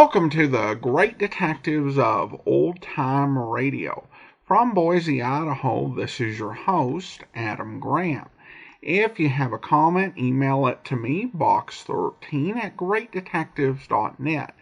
Welcome to the Great Detectives of Old Time Radio. From Boise, Idaho, this is your host, Adam Graham. If you have a comment, email it to me, box13@greatdetectives.net.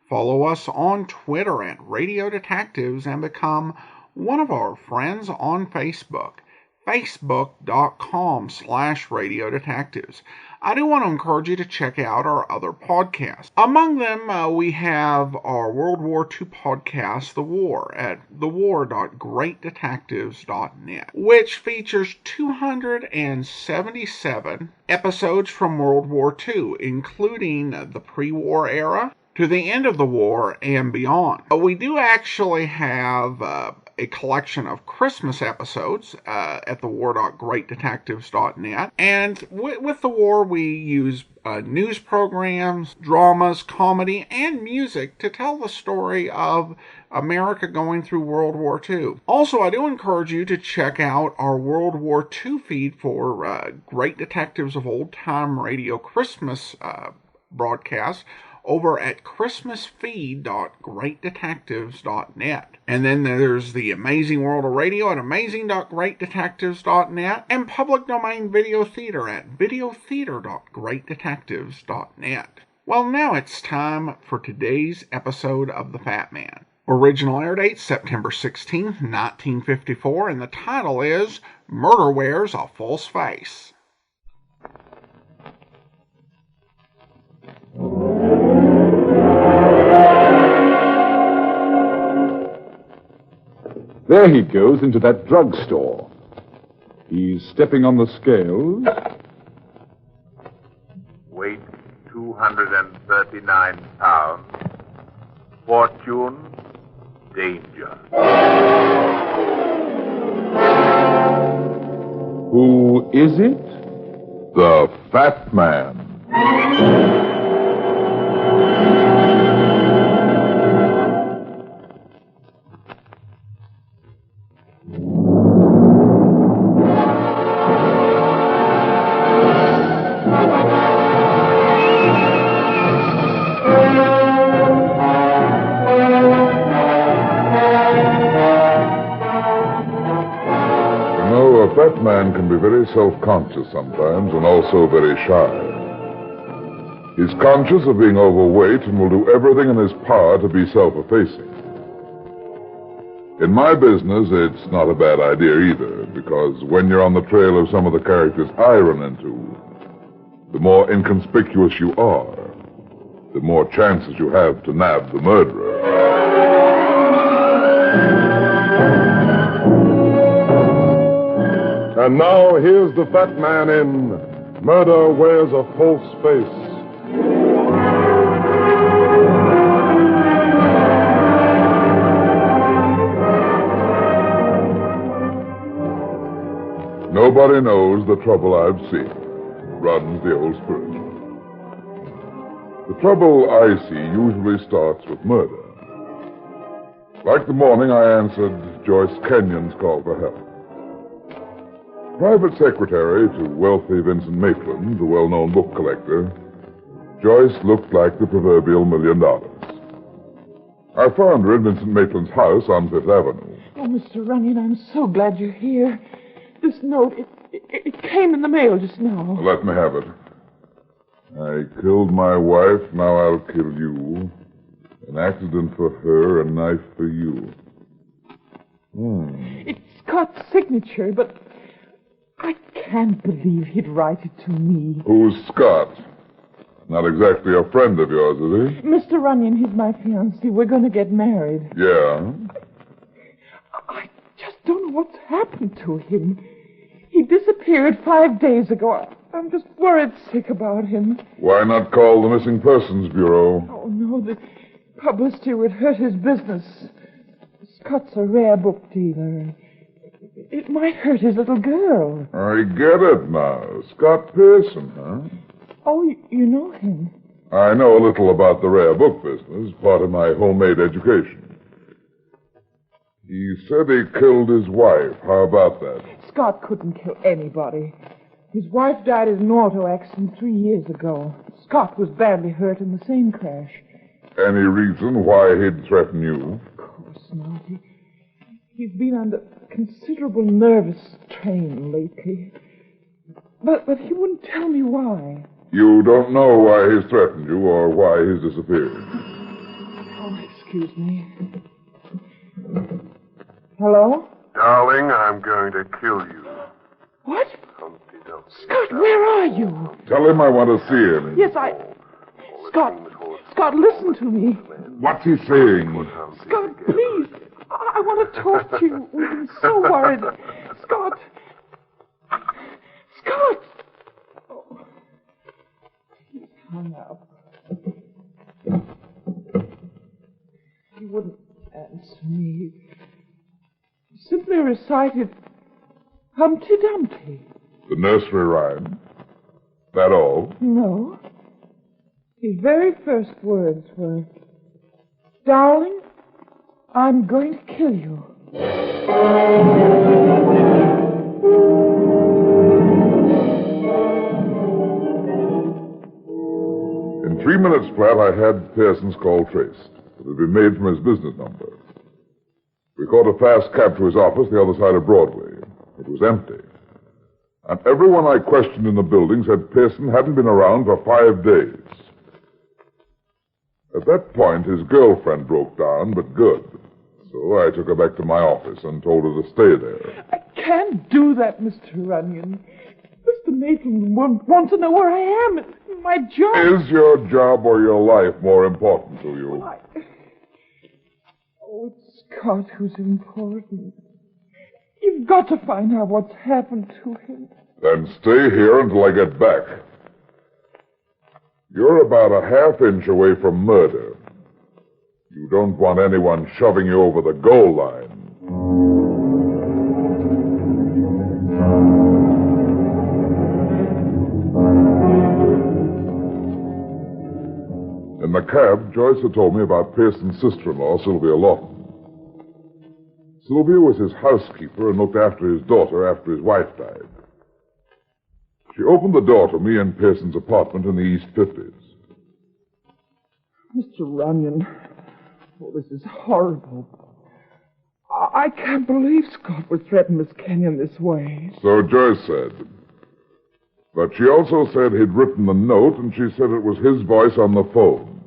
Follow us on Twitter at Radio Detectives and become one of our friends on Facebook, facebook.com/Radio Detectives. I do want to encourage you to check out our other podcasts. Among them, we have our World War II podcast, The War, at thewar.greatdetectives.net, which features 277 episodes from World War II, including the pre-war era to the end of the war and beyond. We do actually have a collection of Christmas episodes at thewar.greatdetectives.net. And with the war, we use news programs, dramas, comedy, and music to tell the story of America going through World War II. Also, I do encourage you to check out our World War II feed for Great Detectives of Old Time Radio Christmas broadcasts over at christmasfeed.greatdetectives.net. And then there's the Amazing World of Radio at amazing.greatdetectives.net and public domain video theater at videotheater.greatdetectives.net. Well, now it's time for today's episode of The Fat Man. Original air date September 16th, 1954, and the title is Murder Wears a False Face. There he goes into that drugstore. He's stepping on the scales. Weight 239 pounds. Fortune, danger. Who is it? The Fat Man. A fat man can be very self-conscious sometimes and also very shy. He's conscious of being overweight and will do everything in his power to be self-effacing. In my business, it's not a bad idea either, because when you're on the trail of some of the characters I run into, the more inconspicuous you are, the more chances you have to nab the murderer. And now, here's the Fat Man in Murder Wears a False Face. Nobody knows the trouble I've seen, runs the old spiritual. The trouble I see usually starts with murder. Like the morning I answered Joyce Kenyon's call for help. Private secretary to wealthy Vincent Maitland, the well-known book collector, Joyce looked like the proverbial $1 million. I found her in Vincent Maitland's house on Fifth Avenue. Oh, Mr. Runyon, I'm so glad you're here. This note, it came in the mail just now. Let me have it. I killed my wife, now I'll kill you. An accident for her, a knife for you. It's Scott's signature, but I can't believe he'd write it to me. Who's Scott? Not exactly a friend of yours, is he? Mr. Runyon, he's my fiance. We're going to get married. Yeah? I just don't know what's happened to him. He disappeared 5 days ago. I'm just worried sick about him. Why not call the Missing Persons Bureau? Oh, no, the publicity would hurt his business. Scott's a rare book dealer. It might hurt his little girl. I get it now. Scott Pearson, huh? Oh, you know him? I know a little about the rare book business, part of my homemade education. He said he killed his wife. How about that? Scott couldn't kill anybody. His wife died in an auto accident 3 years ago. Scott was badly hurt in the same crash. Any reason why he'd threaten you? Of course not. He's been under considerable nervous strain lately. But he wouldn't tell me why. You don't know why he's threatened you or why he's disappeared? Oh, excuse me. Hello? Darling, I'm going to kill you. What? Humpty Dumpty. Scott, where are you? Tell him I want to see him. Yes, Scott, listen to me. What's he saying? Scott, please. I want to talk to you. We've been so worried. Scott. Oh. He's hung up. He wouldn't answer me. He simply recited Humpty Dumpty. The nursery rhyme? That all? No. His very first words were, "Darling, I'm going to kill you." In 3 minutes flat, I had Pearson's call traced. It had been made from his business number. We caught a fast cab to his office the other side of Broadway. It was empty. And everyone I questioned in the building said Pearson hadn't been around for 5 days. At that point, his girlfriend broke down, but good. So I took her back to my office and told her to stay there. I can't do that, Mr. Runyon. Mr. Maitland wants to know where I am. It's my job. Is your job or your life more important to you? Oh, it's Scott who's important. You've got to find out what's happened to him. Then stay here until I get back. You're about a half-inch away from murder. You don't want anyone shoving you over the goal line. In the cab, Joyce had told me about Pearson's sister-in-law, Sylvia Lawton. Sylvia was his housekeeper and looked after his daughter after his wife died. She opened the door to me in Pearson's apartment in the East 50s. Mr. Runyon, oh, this is horrible. I can't believe Scott would threaten Miss Kenyon this way. So Joyce said. But she also said he'd written the note, and she said it was his voice on the phone.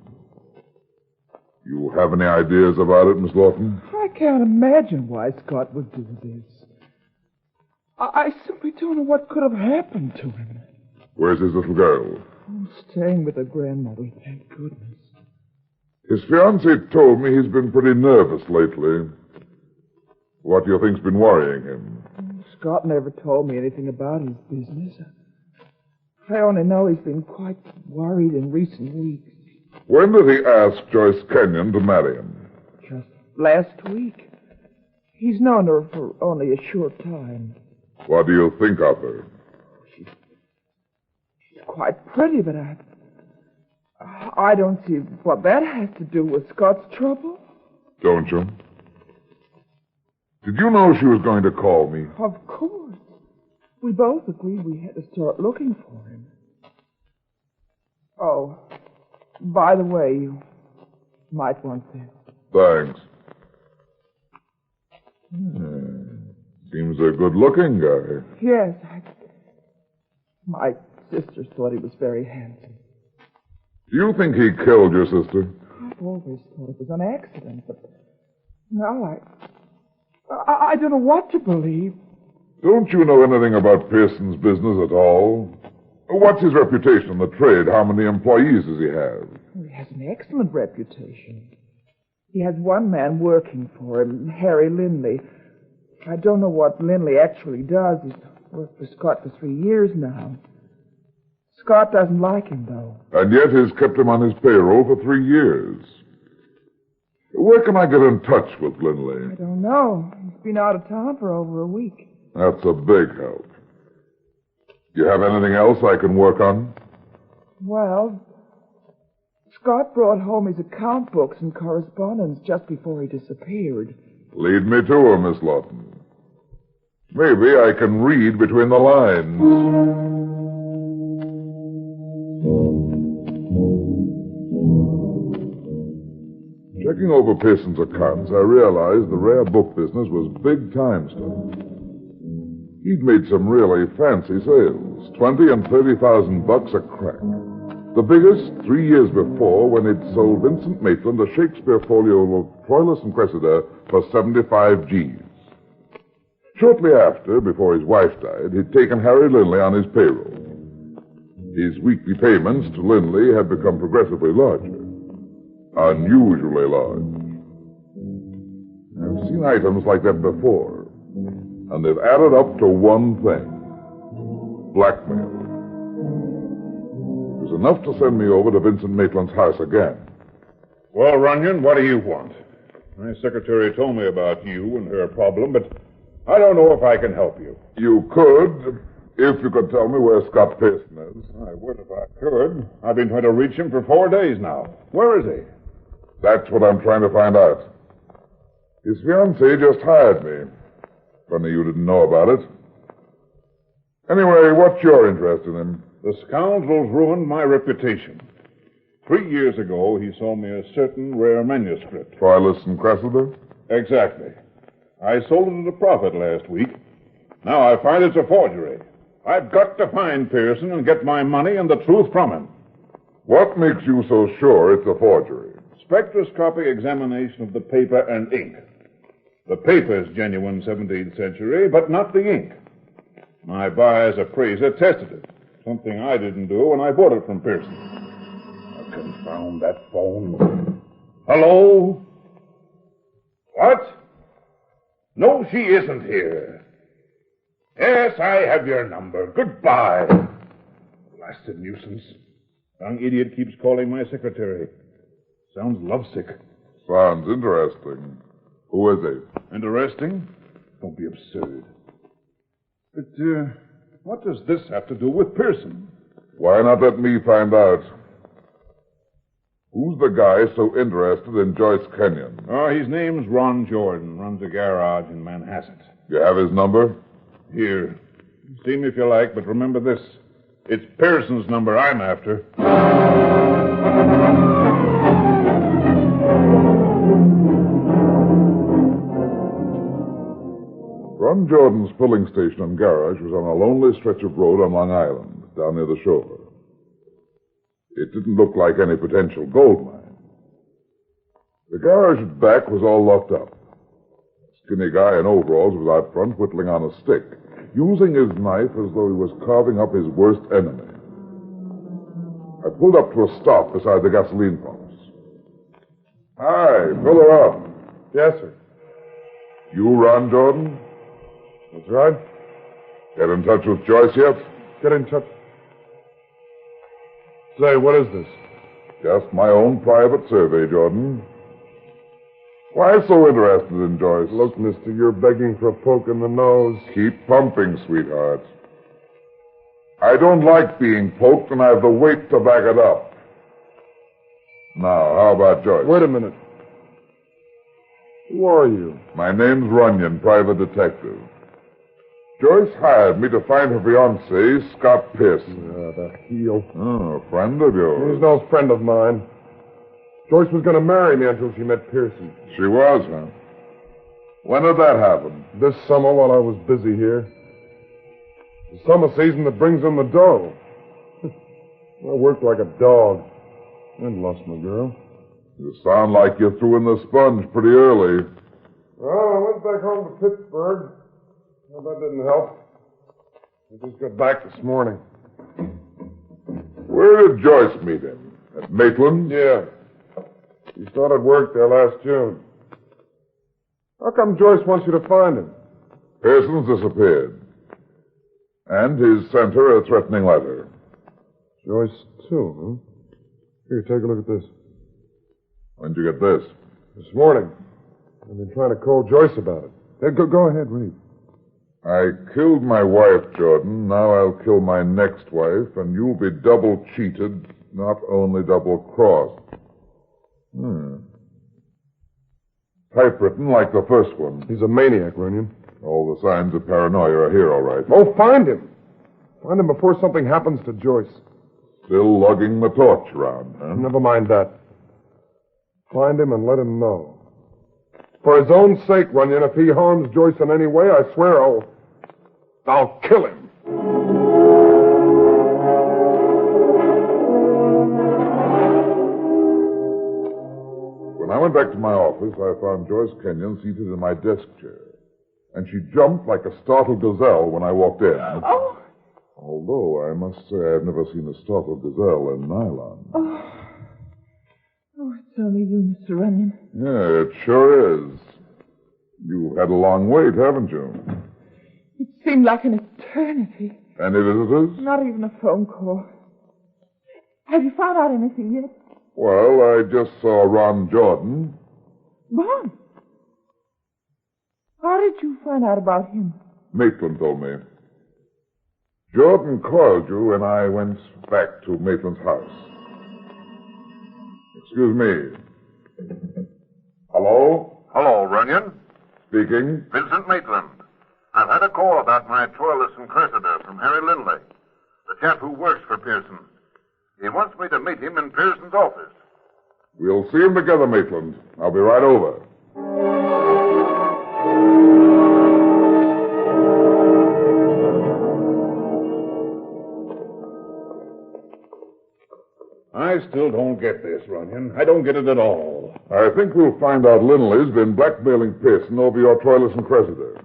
You have any ideas about it, Miss Lawton? I can't imagine why Scott would do this. I simply don't know what could have happened to him. Where's his little girl? Oh, staying with her grandmother, thank goodness. His fiancée told me he's been pretty nervous lately. What do you think's been worrying him? Scott never told me anything about his business. I only know he's been quite worried in recent weeks. When did he ask Joyce Kenyon to marry him? Just last week. He's known her for only a short time. What do you think of her? She's quite pretty, but I don't see what that has to do with Scott's trouble. Don't you? Did you know she was going to call me? Of course. We both agreed we had to start looking for him. Oh, by the way, you might want this. Thanks. Seems a good-looking guy. Yes, my sister thought he was very handsome. Do you think he killed your sister? I've always thought it was an accident, but now I don't know what to believe. Don't you know anything about Pearson's business at all? What's his reputation in the trade? How many employees does he have? He has an excellent reputation. He has one man working for him, Harry Lindley. I don't know what Lindley actually does. He's worked for Scott for 3 years now. Scott doesn't like him, though. And yet he's kept him on his payroll for 3 years. Where can I get in touch with Lindley? I don't know. He's been out of town for over a week. That's a big help. You have anything else I can work on? Well, Scott brought home his account books and correspondence just before he disappeared. Lead me to her, Miss Lawton. Maybe I can read between the lines. Looking over Pearson's accounts, I realized the rare book business was big-time stuff. He'd made some really fancy sales, $20,000 and $30,000 a crack. The biggest 3 years before, when he'd sold Vincent Maitland a Shakespeare folio of Troilus and Cressida for 75 G's. Shortly after, before his wife died, he'd taken Harry Linley on his payroll. His weekly payments to Linley had become progressively larger. Unusually large. I've seen items like that before, and they've added up to one thing. Blackmail. It was enough to send me over to Vincent Maitland's house again. Well, Runyon, what do you want? My secretary told me about you and her problem, but I don't know if I can help you. You could, if you could tell me where Scott Pearson is. I would if I could. I've been trying to reach him for 4 days now. Where is he? That's what I'm trying to find out. His fiancée just hired me. Funny you didn't know about it. Anyway, what's your interest in him? The scoundrel's ruined my reputation. 3 years ago, he sold me a certain rare manuscript. Troilus and Cressida? Exactly. I sold it at a profit last week. Now I find it's a forgery. I've got to find Pearson and get my money and the truth from him. What makes you so sure it's a forgery? Spectroscopic examination of the paper and ink. The paper's genuine 17th century, but not the ink. My buyer's appraiser tested it, something I didn't do when I bought it from Pearson. Oh, confound that phone. Hello? What? No, she isn't here. Yes, I have your number. Goodbye. Blasted nuisance. Young idiot keeps calling my secretary. Sounds lovesick. Sounds interesting. Who is he? Interesting? Don't be absurd. But, what does this have to do with Pearson? Why not let me find out? Who's the guy so interested in Joyce Kenyon? Oh, his name's Ron Jordan. Runs a garage in Manhasset. You have his number? Here. See me if you like, but remember this. It's Pearson's number I'm after. Ron Jordan's filling station and garage was on a lonely stretch of road on Long Island, down near the shore. It didn't look like any potential gold mine. The garage at back was all locked up. A skinny guy in overalls was out front whittling on a stick, using his knife as though he was carving up his worst enemy. I pulled up to a stop beside the gasoline pumps. Hi, fill her up. Yes, sir. You Ron Jordan? That's right. Get in touch with Joyce yet? Get in touch. Say, what is this? Just my own private survey, Jordan. Why so interested in Joyce? Look, mister, you're begging for a poke in the nose. Keep pumping, sweetheart. I don't like being poked, and I have the weight to back it up. Now, how about Joyce? Wait a minute. Who are you? My name's Runyon, private detective. Joyce hired me to find her fiancé, Scott Pearson. The heel. Oh, a friend of yours. He's no friend of mine. Joyce was going to marry me until she met Pearson. She was, huh? When did that happen? This summer while I was busy here. The summer season that brings in the dough. I worked like a dog. And lost my girl. You sound like you threw in the sponge pretty early. Well, I went back home to Pittsburgh. Well, that didn't help. I just got back this morning. Where did Joyce meet him? At Maitland's? Yeah. He started work there last June. How come Joyce wants you to find him? Pearson's disappeared. And he's sent her a threatening letter. Joyce, too, huh? Here, take a look at this. When'd you get this? This morning. I've been trying to call Joyce about it. Go ahead, read. I killed my wife, Jordan. Now I'll kill my next wife, and you'll be double cheated, not only double crossed. Typewritten like the first one. He's a maniac, Runyon. All the signs of paranoia are here, all right. Oh, find him. Find him before something happens to Joyce. Still lugging the torch around, huh? Never mind that. Find him and let him know. For his own sake, Runyon, if he harms Joyce in any way, I swear I'll kill him. When I went back to my office, I found Joyce Kenyon seated in my desk chair. And she jumped like a startled gazelle when I walked in. Oh. Although I must say I've never seen a startled gazelle in nylon. Oh, it's only you, Mr. Runyon. Yeah, it sure is. You've had a long wait, haven't you? It seemed like an eternity. Any visitors? Not even a phone call. Have you found out anything yet? Well, I just saw Ron Jordan. Ron? How did you find out about him? Maitland told me. Jordan called you and I went back to Maitland's house. Excuse me. Hello? Hello, Runyon. Speaking. Vincent Maitland. I've had a call about my toilets and Cressida from Harry Lindley, the chap who works for Pearson. He wants me to meet him in Pearson's office. We'll see him together, Maitland. I'll be right over. I still don't get this, Runyon. I don't get it at all. I think we'll find out Lindley's been blackmailing Pearson over your Troilus and Cressida.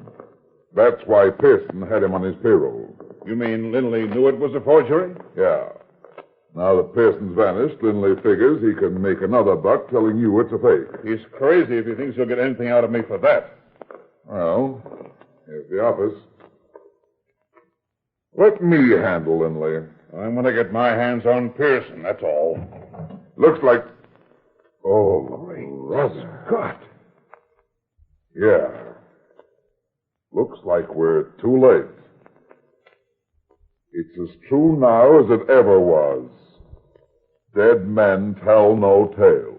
That's why Pearson had him on his payroll. You mean Lindley knew it was a forgery? Yeah. Now that Pearson's vanished, Lindley figures he can make another buck telling you it's a fake. He's crazy if he thinks he'll get anything out of me for that. Well, here's the office. Let me handle Lindley. I'm going to get my hands on Pearson, that's all. Looks like... Oh, Scott. Yeah. Looks like we're too late. It's as true now as it ever was. Dead men tell no tales.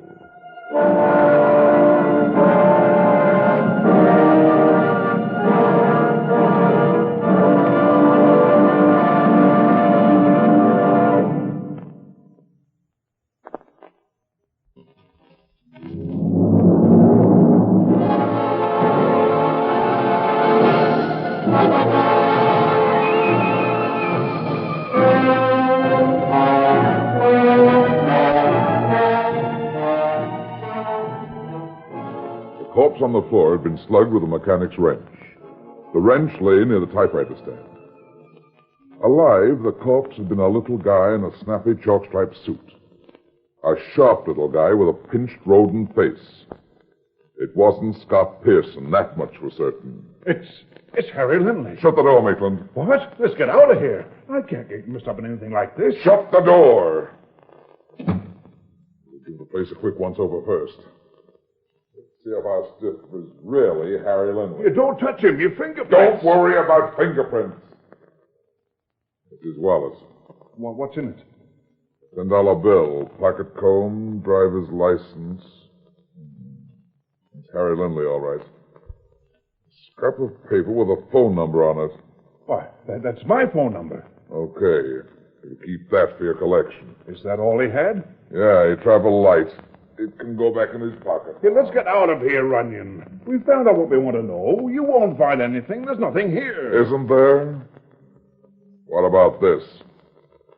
The corpse on the floor had been slugged with a mechanic's wrench. The wrench lay near the typewriter stand. Alive, the corpse had been a little guy in a snappy chalk-striped suit. A sharp little guy with a pinched rodent face. It wasn't Scott Pearson, that much was certain. It's Harry Lindley. Shut the door, Maitland. What? Let's get out of here. I can't get mixed up in anything like this. Shut the door! We'll give the place a quick once-over first. See if our stiff is really Harry Lindley. You don't touch him. Your fingerprints. Don't worry about fingerprints. It is Wallace. What's in it? $10 bill, pocket comb, driver's license. It's Harry Lindley, all right. Scrap of paper with a phone number on it. Why, that's my phone number. Okay. You keep that for your collection. Is that all he had? Yeah, he traveled light. It can go back in his pocket. Hey, let's get out of here, Runyon. We found out what we want to know. You won't find anything. There's nothing here. Isn't there? What about this?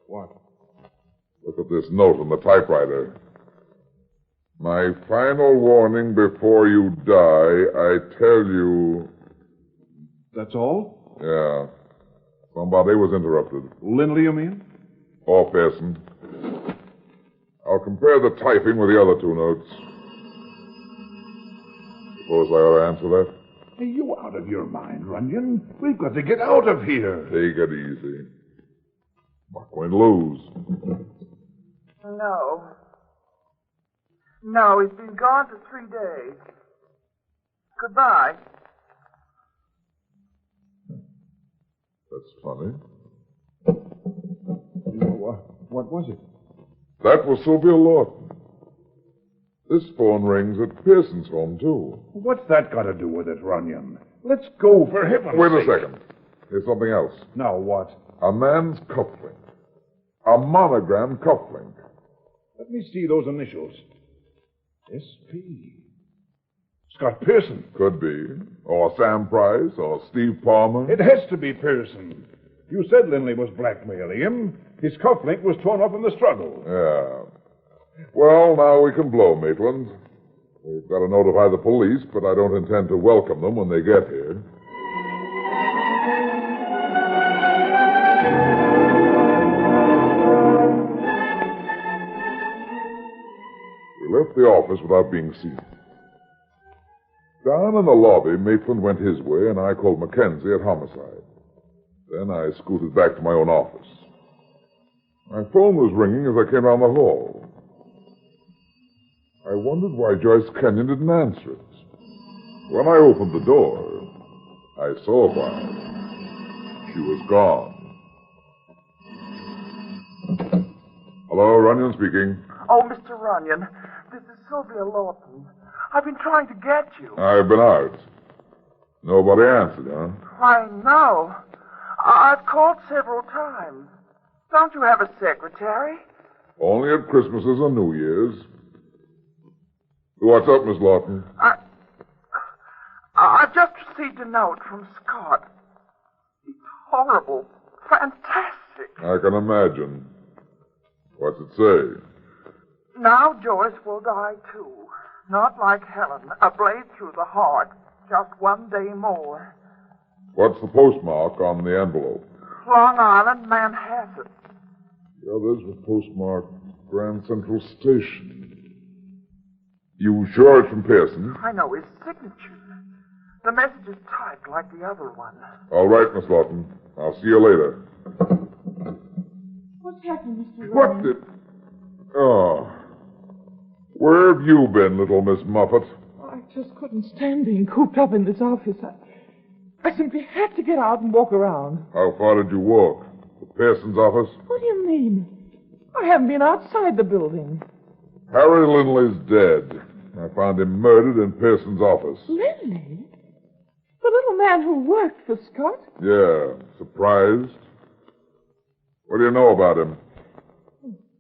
What? Look at this note on the typewriter. My final warning before you die, I tell you... That's all? Yeah. Somebody was interrupted. Lindley, you mean? Or Pearson. I'll compare the typing with the other two notes. Suppose I ought to answer that? Are you out of your mind, Runyon? We've got to get out of here. Take it easy. Not going to lose. No. No, he's been gone for 3 days. Goodbye. That's funny. What was it? That was Sylvia Lawton. This phone rings at Pearson's home, too. What's that got to do with it, Runyon? Let's go, for heaven's Wait a sake. second. Here's something else. Now what? A man's cufflink. A monogram cufflink. Let me see those initials. S.P. Scott Pearson. Could be. Or Sam Price, or Steve Palmer. It has to be Pearson. You said Lindley was blackmailing him. His cufflink was torn off in the struggle. Yeah. Well, now we can blow, Maitland. We've got to notify the police, but I don't intend to welcome them when they get here. We left the office without being seen. Down in the lobby, Maitland went his way, and I called Mackenzie at Homicide. Then I scooted back to my own office. My phone was ringing as I came down the hall. I wondered why Joyce Kenyon didn't answer it. When I opened the door, I saw why. She was gone. Hello, Runyon speaking. Oh, Mr. Runyon, this is Sylvia Lawton. I've been trying to get you. I've been out. Nobody answered, huh? Why, no. I've called several times. Don't you have a secretary? Only at Christmases and New Year's. What's up, Miss Lawton? I've just received a note from Scott. It's horrible. Fantastic. I can imagine. What's it say? Now Joyce will die, too. Not like Helen, a blade through the heart. Just one day more. What's the postmark on the envelope? Long Island, Manhattan. The others were postmarked Grand Central Station. You sure it's from Pearson? I know his signature. The message is typed like the other one. All right, Miss Lawton. I'll see you later. What's happened, Mr. What Ryan? did... Oh. Where have you been, little Miss Muffet? I just couldn't stand being cooped up in this office. I simply had to get out and walk around. How far did you walk? To Pearson's office? What do you mean? I haven't been outside the building. Harry Lindley's dead. I found him murdered in Pearson's office. Lindley? The little man who worked for Scott? Yeah. Surprised? What do you know about him?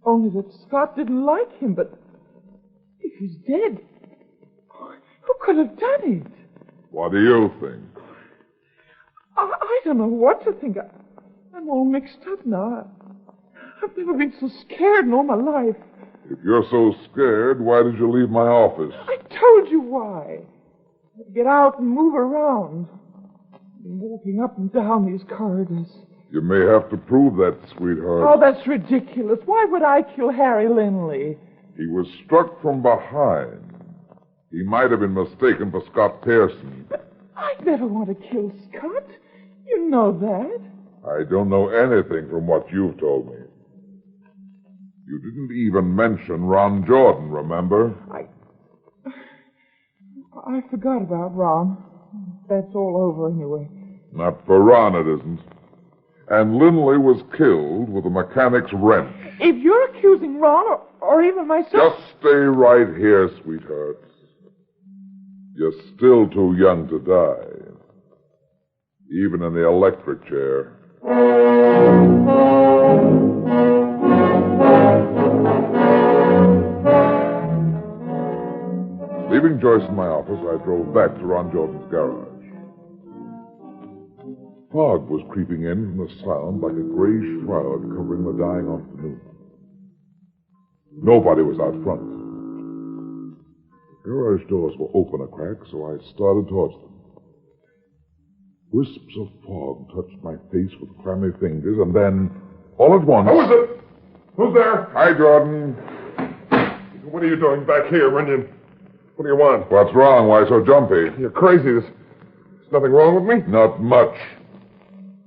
Only that Scott didn't like him, but if he's dead, who could have done it? What do you think? I don't know what to think. I'm all mixed up now. I've never been so scared in all my life. If you're so scared, why did you leave my office? I told you why. I'd get out and move around. I've been walking up and down these corridors. You may have to prove that, sweetheart. Oh, that's ridiculous. Why would I kill Harry Lindley? He was struck from behind. He might have been mistaken for Scott Pearson. But I'd never want to kill Scott. You know that. I don't know anything from what you've told me. You didn't even mention Ron Jordan, remember? I forgot about Ron. That's all over anyway. Not for Ron, it isn't. And Lindley was killed with a mechanic's wrench. If you're accusing Ron or even myself... Just stay right here, sweetheart. You're still too young to die. Even in the electric chair. Leaving Joyce in my office, I drove back to Ron Jordan's garage. Fog was creeping in from the sound like a gray shroud covering the dying afternoon. Nobody was out front. The garage doors were open a crack, so I started towards them. Wisps of fog touched my face with clammy fingers, and then, all at once... Who is it? Who's there? Hi, Jordan. What are you doing back here, Runyon? What do you want? What's wrong? Why so jumpy? You're crazy. There's nothing wrong with me? Not much.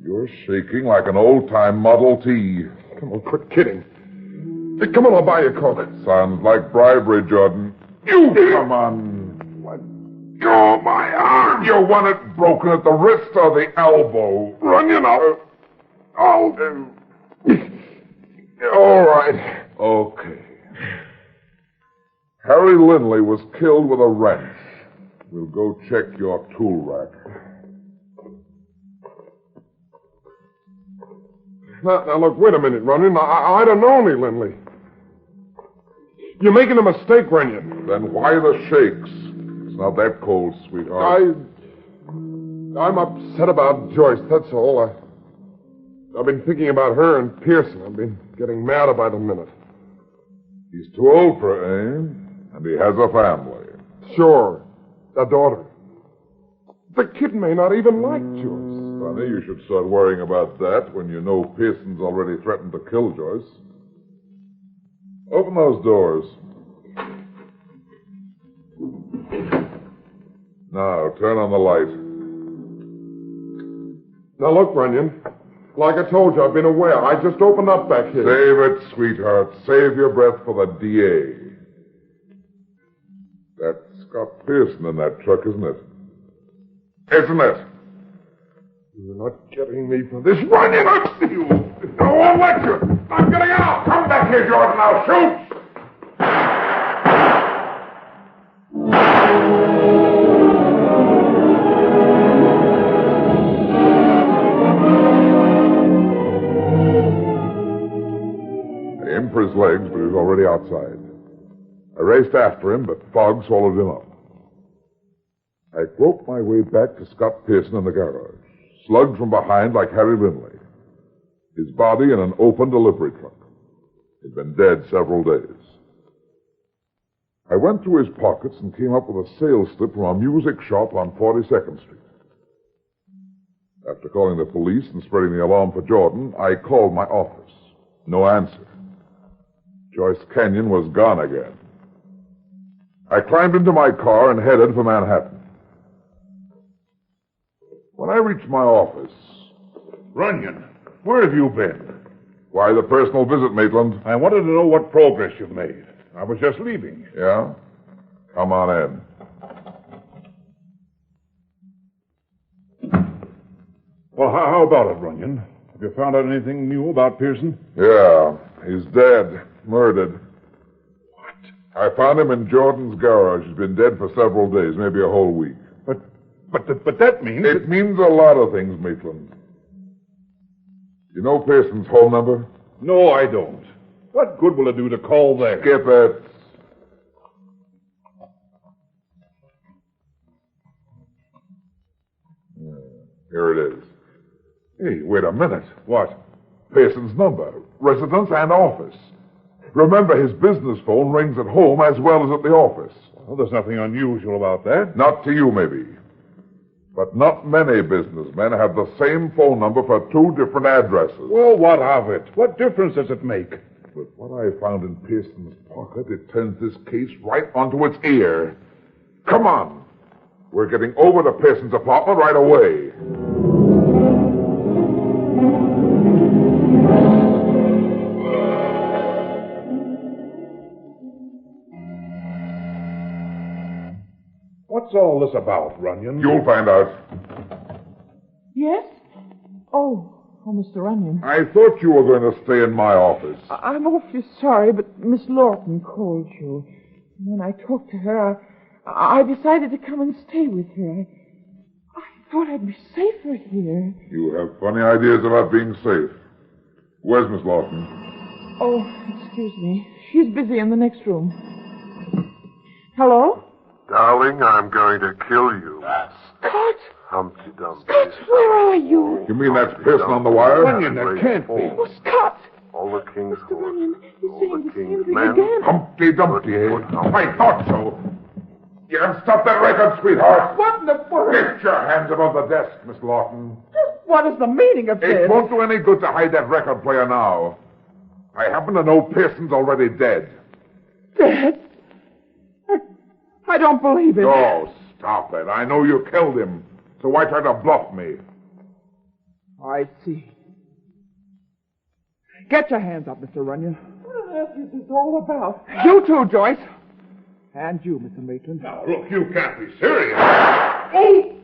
You're shaking like an old-time Model T. Come on, quit kidding. Hey, come on, I'll buy you a Coke. Sounds like bribery, Jordan. You come on. Let go of my arm. You want it broken at the wrist or the elbow? Runyon, I'll do. All right. Okay. Harry Lindley was killed with a wrench. We'll go check your tool rack. Now, look, wait a minute, Runyon. I don't know any Lindley. You're making a mistake, Runyon. Then why the shakes? It's not that cold, sweetheart. I'm upset about Joyce, that's all. I've been thinking about her and Pearson. I've been getting madder by the minute. He's too old for her, eh? And he has a family. Sure, a daughter. The kid may not even like Joyce. Funny, you should start worrying about that when you know Pearson's already threatened to kill Joyce. Open those doors. Now, turn on the light. Now look, Runyon. Like I told you, I've been aware. I just opened up back here. Save it, sweetheart. Save your breath for the DA. That's Scott Pearson in that truck, isn't it? Isn't it? You're not getting me for this, Runyon. You! I won't let you! I'm getting out! Come back here, Jordan. I'll shoot! I aimed for his legs, but he was already outside. I raced after him, but fog swallowed him up. I groped my way back to Scott Pearson in the garage, slugged from behind like Harry Lindley. His body in an open delivery truck. He'd been dead several days. I went through his pockets and came up with a sales slip from a music shop on 42nd Street. After calling the police and spreading the alarm for Jordan, I called my office. No answer. Joyce Kenyon was gone again. I climbed into my car and headed for Manhattan. When I reached my office... Runyon, where have you been? Why the personal visit, Maitland? I wanted to know what progress you've made. I was just leaving. Yeah? Come on in. Well, how about it, Runyon? Have you found out anything new about Pearson? Yeah, he's dead. Murdered. What? I found him in Jordan's garage. He's been dead for several days, maybe a whole week. But that means... It means a lot of things, Maitland. You know Pearson's home number? No, I don't. What good will it do to call there? Skip it. Here it is. Hey, wait a minute. What? Pearson's number, residence and office. Remember, his business phone rings at home as well as at the office. Well, there's nothing unusual about that. Not to you, maybe. But not many businessmen have the same phone number for two different addresses. Well, what of it? What difference does it make? With what I found in Pearson's pocket, it turns this case right onto its ear. Come on. We're getting over to Pearson's apartment right away. What's all this about, Runyon? You'll find out. Yes? Oh, Mr. Runyon. I thought you were going to stay in my office. I'm awfully sorry, but Miss Lawton called you. When I talked to her, I decided to come and stay with her. I thought I'd be safer here. You have funny ideas about being safe. Where's Miss Lawton? Oh, excuse me. She's busy in the next room. Hello? Darling, I'm going to kill you. Scott! Humpty Dumpty. Scott, where are you? You mean that's Pearson on the wire? Runyon, that can't be. Oh, Scott! All the king's Mr. Runyon, horses, he's all saying the the same king's thing men. again. Humpty Dumpty, eh? I thought so. You can stop that record, sweetheart. What in the world? Get your hands above the desk, Miss Lawton. What is the meaning of this? It won't do any good to hide that record player now. I happen to know Pearson's already dead. Dead? I don't believe it. Oh, stop it. I know you killed him. So why try to bluff me? I see. Get your hands up, Mr. Runyon. What on earth is this all about? You too, Joyce. And you, Mr. Maitland. Now, look, you can't be serious. Oh!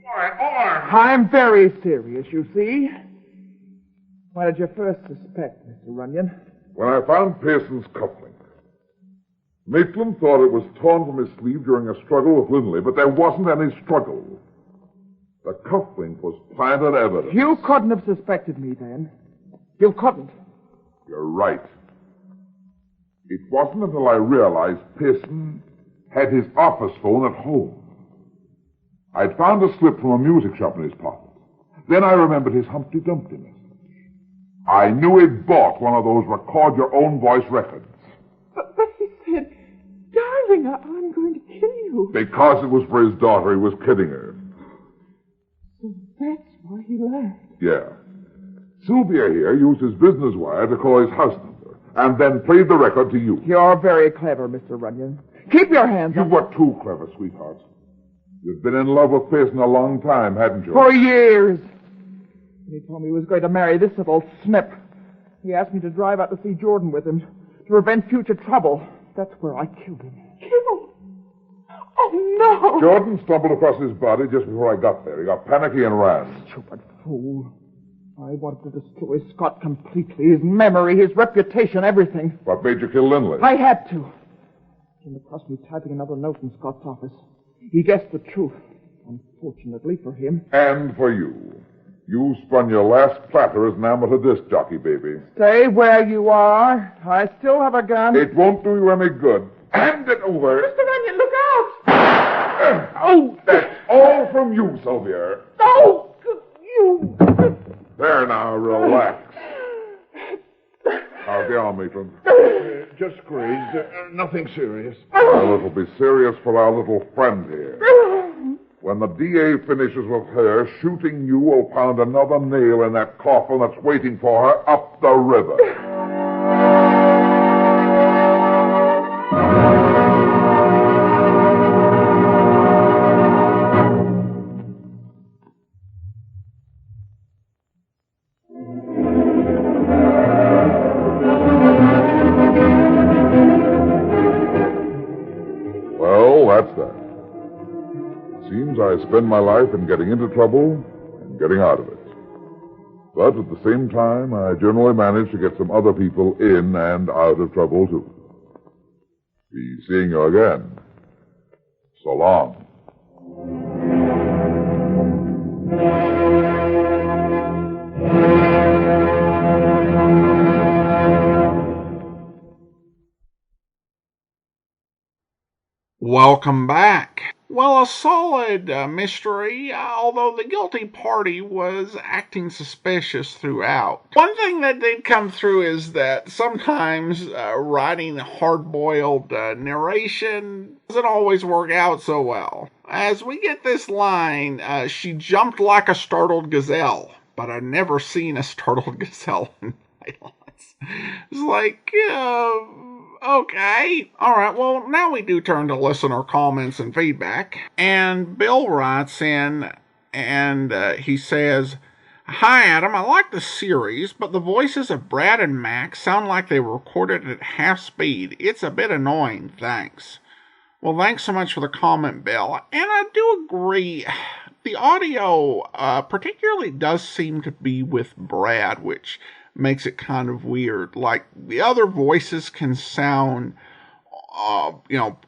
My arm! I'm very serious, you see. What did you first suspect, Mr. Runyon? When I found Pearson's cufflink, Maitland thought it was torn from his sleeve during a struggle with Lindley, but there wasn't any struggle. The cufflink was planted evidence. You couldn't have suspected me then. You couldn't. You're right. It wasn't until I realized Pearson had his office phone at home. I'd found a slip from a music shop in his pocket. Then I remembered his Humpty Dumpty message. I knew he'd bought one of those record-your-own-voice records. But he said, darling, I'm going to kill you. Because it was for his daughter, he was kidding her. So that's why he left. Yeah. Sylvia here used his business wire to call his house number, and then played the record to you. You're very clever, Mr. Runyon. Keep your hands You up. were too clever, sweetheart. You've been in love with Pearson a long time, hadn't you? For years. He told me he was going to marry this little snip. He asked me to drive out to see Jordan with him, to prevent future trouble. That's where I killed him. Killed? Oh, no. Jordan stumbled across his body just before I got there. He got panicky and ran. Stupid fool. I wanted to destroy Scott completely. His memory, his reputation, everything. What made you kill Lindley? I had to. It came across me typing another note in Scott's office. He guessed the truth. Unfortunately for him. And for you. You spun your last platter as an amateur disc jockey, baby. Stay where you are. I still have a gun. It won't do you any good. Hand it over. Mr. Runyon, look out! Oh, that's all from you, Sylvia. No! You! There now, relax. How's the arm, Matron? Just grazed. Nothing serious. Well, it'll be serious for our little friend here. When the DA finishes with her, shooting you will pound another nail in that coffin that's waiting for her up the river. Well, that's that. Seems I spend my life in getting into trouble and getting out of it. But at the same time, I generally manage to get some other people in and out of trouble, too. Be seeing you again. So long. Welcome back. Well, a solid mystery, although the guilty party was acting suspicious throughout. One thing that did come through is that sometimes writing hard-boiled narration doesn't always work out so well. As we get this line, she jumped like a startled gazelle, but I've never seen a startled gazelle in my life. It's like, okay. All right, well, now we do turn to listener comments and feedback. And Bill writes in, and he says, "Hi, Adam. I like the series, but the voices of Brad and Max sound like they were recorded at half speed. It's a bit annoying. Thanks." Well, thanks so much for the comment, Bill. And I do agree. The audio particularly does seem to be with Brad, which makes it kind of weird. Like, the other voices can sound,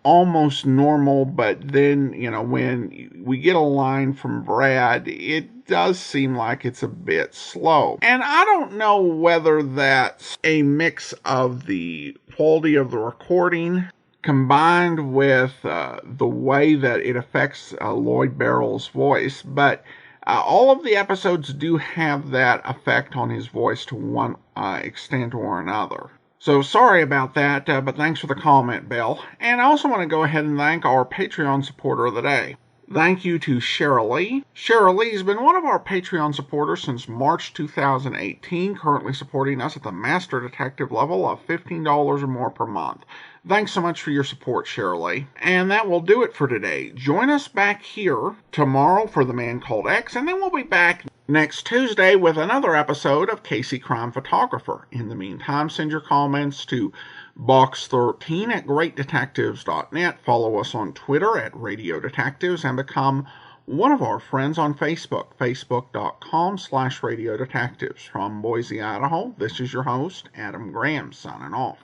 almost normal, but then, when we get a line from Brad, it does seem like it's a bit slow. And I don't know whether that's a mix of the quality of the recording combined with the way that it affects Lloyd Barrel's voice, but all of the episodes do have that effect on his voice to one extent or another. So sorry about that, but thanks for the comment, Bill. And I also want to go ahead and thank our Patreon supporter of the day. Thank you to Cheryl Lee. Cheryl Lee has been one of our Patreon supporters since March 2018, currently supporting us at the Master Detective level of $15 or more per month. Thanks so much for your support, Cheryl Lee. And that will do it for today. Join us back here tomorrow for The Man Called X, and then we'll be back next Tuesday with another episode of Casey Crime Photographer. In the meantime, send your comments to box13 at greatdetectives.net. Follow us on Twitter at Radio Detectives and become one of our friends on Facebook, facebook.com/Radio Detectives. From Boise, Idaho, this is your host, Adam Graham, signing off.